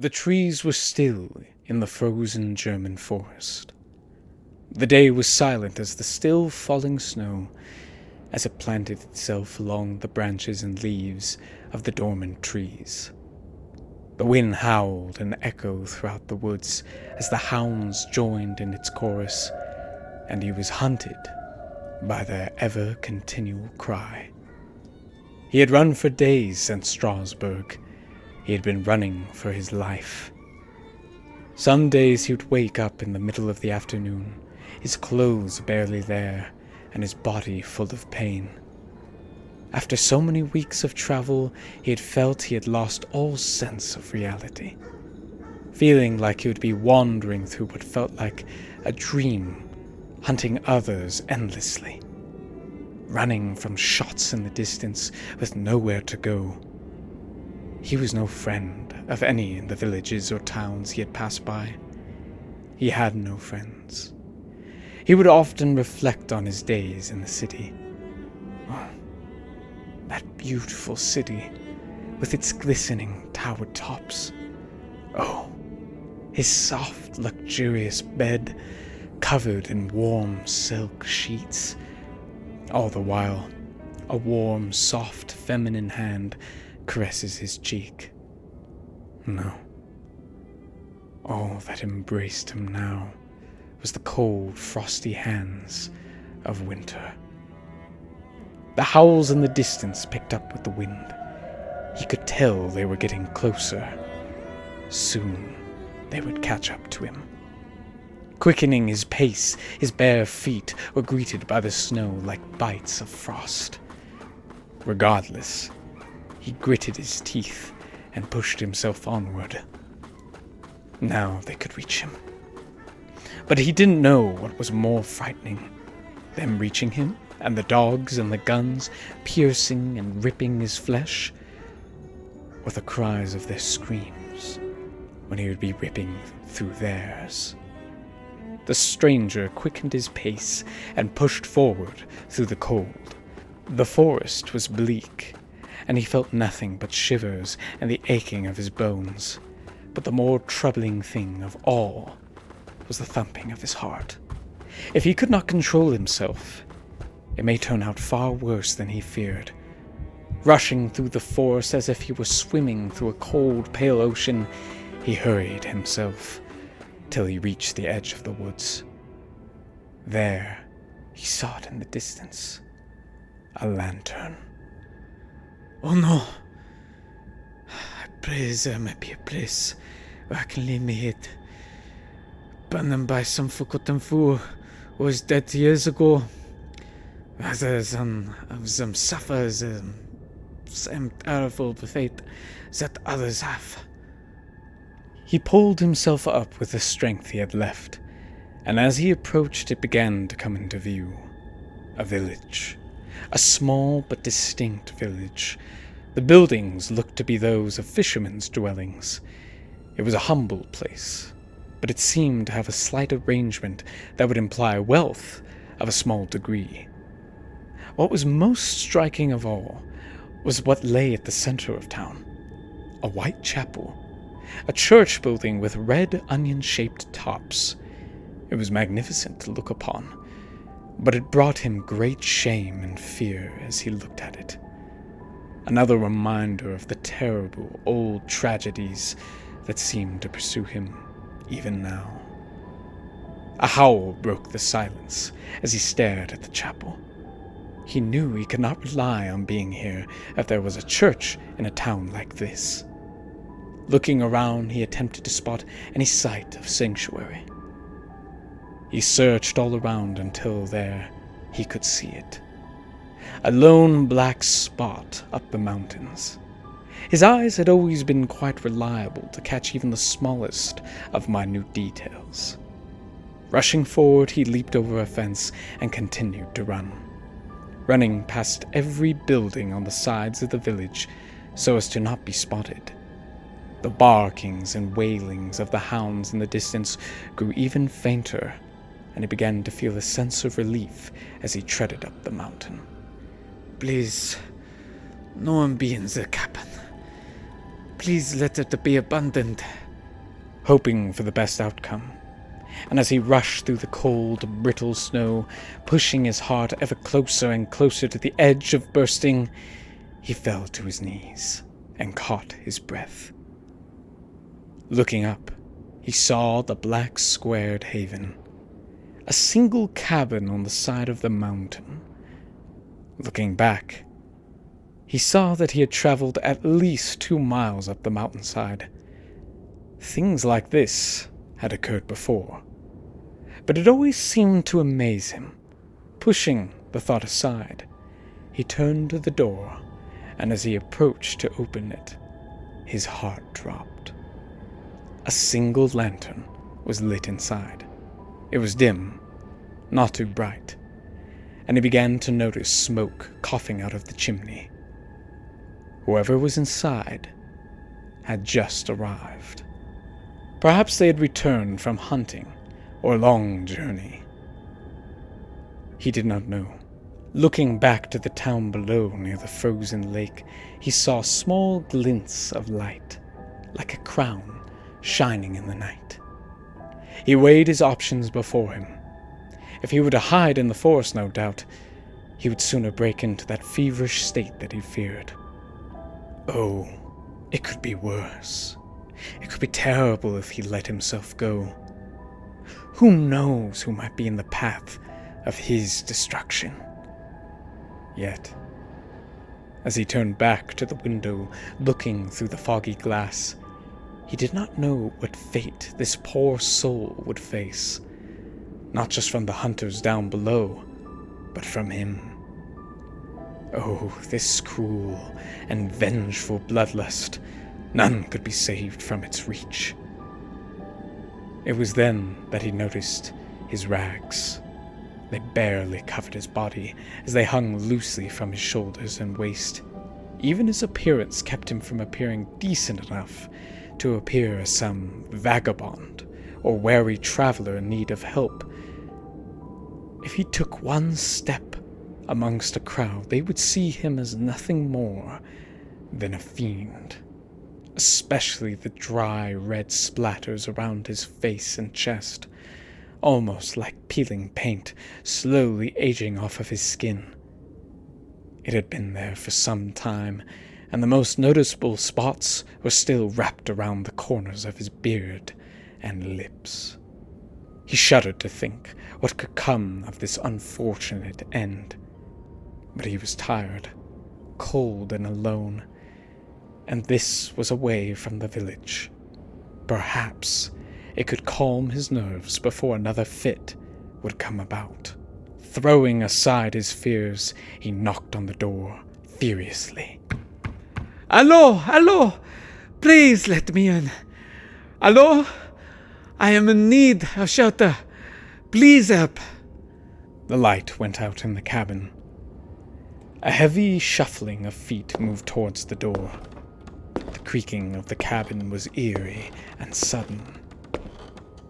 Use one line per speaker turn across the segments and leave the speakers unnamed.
The trees were still in the frozen German forest. The day was silent as the still falling snow, as it planted itself along the branches and leaves of the dormant trees. The wind howled and echoed throughout the woods as the hounds joined in its chorus, and he was hunted by their ever-continual cry. He had run for days since Strasbourg. He had been running for his life. Some days he would wake up in the middle of the afternoon, his clothes barely there, and his body full of pain. After so many weeks of travel, he had felt he had lost all sense of reality, feeling like he would be wandering through what felt like a dream, hunting others endlessly, running from shots in the distance with nowhere to go. He was no friend of any in the villages or towns he had passed by. He had no friends. He would often reflect on his days in the city. Oh, that beautiful city with its glistening towered tops. Oh, his soft, luxurious bed covered in warm silk sheets. All the while, a warm, soft, feminine hand caresses his cheek. No. All that embraced him now was the cold, frosty hands of winter. The howls in the distance picked up with the wind. He could tell they were getting closer. Soon they would catch up to him. Quickening his pace, his bare feet were greeted by the snow like bites of frost. Regardless, he gritted his teeth and pushed himself onward. Now they could reach him. But he didn't know what was more frightening, them reaching him, and the dogs and the guns piercing and ripping his flesh, or the cries of their screams when he would be ripping through theirs. The stranger quickened his pace and pushed forward through the cold. The forest was bleak, and he felt nothing but shivers and the aching of his bones. But the more troubling thing of all was the thumping of his heart. If he could not control himself, it may turn out far worse than he feared. Rushing through the forest as if he were swimming through a cold, pale ocean, he hurried himself till he reached the edge of the woods. There, he saw it in the distance. A lantern. Oh no! I pray there may be a place where I can lay my head. Burned by some forgotten fool who was dead years ago. Rather than of them suffer the same terrible fate that others have. He pulled himself up with the strength he had left, and as he approached it began to come into view. A village. A small but distinct village. The buildings looked to be those of fishermen's dwellings. It was a humble place, but it seemed to have a slight arrangement that would imply wealth of a small degree. What was most striking of all was what lay at the center of town. A white chapel. A church building with red onion-shaped tops. It was magnificent to look upon, but it brought him great shame and fear as he looked at it. Another reminder of the terrible old tragedies that seemed to pursue him even now. A howl broke the silence as he stared at the chapel. He knew he could not rely on being here if there was a church in a town like this. Looking around, he attempted to spot any sight of sanctuary. He searched all around until there he could see it. A lone black spot up the mountains. His eyes had always been quite reliable to catch even the smallest of minute details. Rushing forward, he leaped over a fence and continued to run. Running past every building on the sides of the village so as to not be spotted. The barkings and wailings of the hounds in the distance grew even fainter, and he began to feel a sense of relief as he treaded up the mountain. Please, no one be in the cabin. Please let it be abandoned. hoping for the best outcome. And as he rushed through the cold, brittle snow, pushing his heart ever closer and closer to the edge of bursting, he fell to his knees and caught his breath. Looking up, he saw the black squared haven, a single cabin on the side of the mountain. Looking back, he saw that he had traveled at least 2 miles up the mountainside. Things like this had occurred before, but it always seemed to amaze him. Pushing the thought aside, he turned to the door, and as he approached to open it, his heart dropped. A single lantern was lit inside. It was dim, not too bright, and he began to notice smoke coughing out of the chimney. Whoever was inside had just arrived. Perhaps they had returned from hunting or a long journey. He did not know. Looking back to the town below near the frozen lake, he saw small glints of light, like a crown shining in the night. He weighed his options before him. If he were to hide in the forest, no doubt, he would sooner break into that feverish state that he feared. Oh, it could be worse. It could be terrible if he let himself go. Who knows who might be in the path of his destruction? Yet, as he turned back to the window, looking through the foggy glass, he did not know what fate this poor soul would face, not just from the hunters down below, but from him. Oh, this cruel and vengeful bloodlust, none could be saved from its reach. It was then that he noticed his rags. They barely covered his body, as they hung loosely from his shoulders and waist. Even his appearance kept him from appearing decent enough to appear as some vagabond or weary traveler in need of help. If he took one step amongst a crowd, they would see him as nothing more than a fiend, especially the dry red splatters around his face and chest, almost like peeling paint slowly aging off of his skin. It had been there for some time, and the most noticeable spots were still wrapped around the corners of his beard and lips. He shuddered to think what could come of this unfortunate end. But he was tired, cold and alone, and this was away from the village. Perhaps it could calm his nerves before another fit would come about. Throwing aside his fears, he knocked on the door furiously.
Hello, hello! Please let me in. Hello? I am in need of shelter. Please help.
The light went out in the cabin. A heavy shuffling of feet moved towards the door. The creaking of the cabin was eerie and sudden.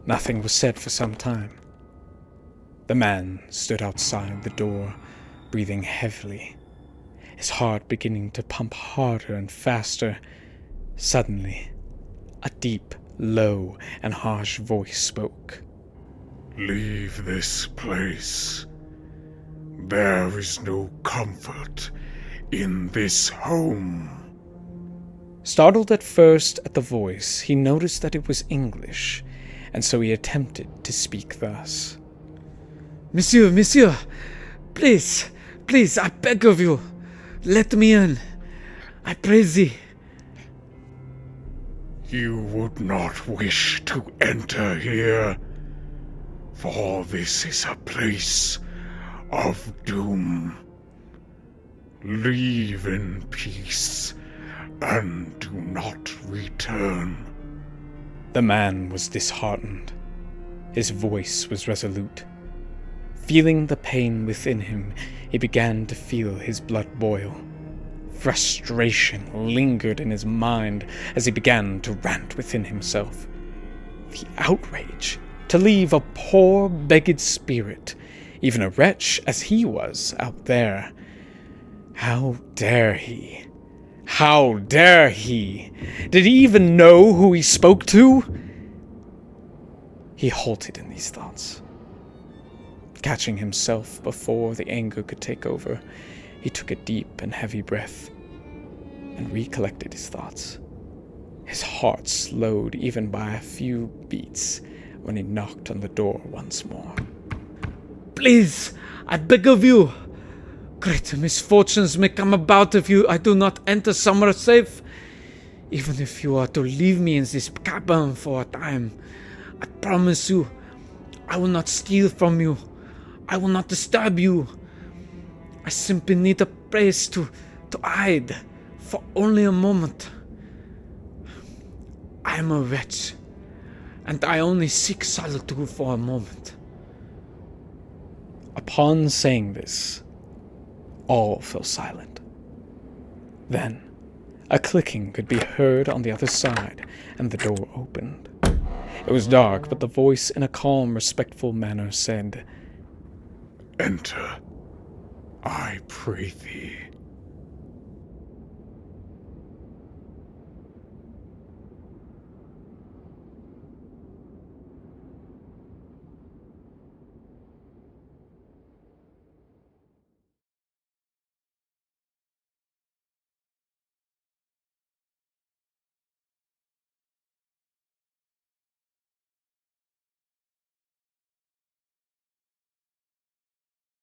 Nothing was said for some time. The man stood outside the door, breathing heavily, his heart beginning to pump harder and faster. Suddenly, a deep, low, and harsh voice spoke.
Leave this place. There is no comfort in this home.
Startled at first at the voice, he noticed that it was English, and so he attempted to speak thus.
Monsieur, please, I beg of you, let me in. I pray thee.
You would not wish to enter here, for this is a place of doom. Leave in peace, and do not return.
The man was disheartened. His voice was resolute. Feeling the pain within him, he began to feel his blood boil. Frustration lingered in his mind as he began to rant within himself. The outrage to leave a poor begged spirit, even a wretch as he was, out there. How dare he? How dare he? Did he even know who he spoke to? He halted in these thoughts. Catching himself before the anger could take over, he took a deep and heavy breath and recollected his thoughts. His heart slowed even by a few beats when he knocked on the door once more.
Please, I beg of you. Great misfortunes may come about if I do not enter somewhere safe. Even if you are to leave me in this cabin for a time, I promise you, I will not steal from you. I will not disturb you. I simply need a place to hide for only a moment. I am a wretch, and I only seek solitude for a moment.
Upon saying this, all fell silent. Then, a clicking could be heard on the other side, and the door opened. It was dark, but the voice in a calm, respectful manner said,
Enter, I pray thee.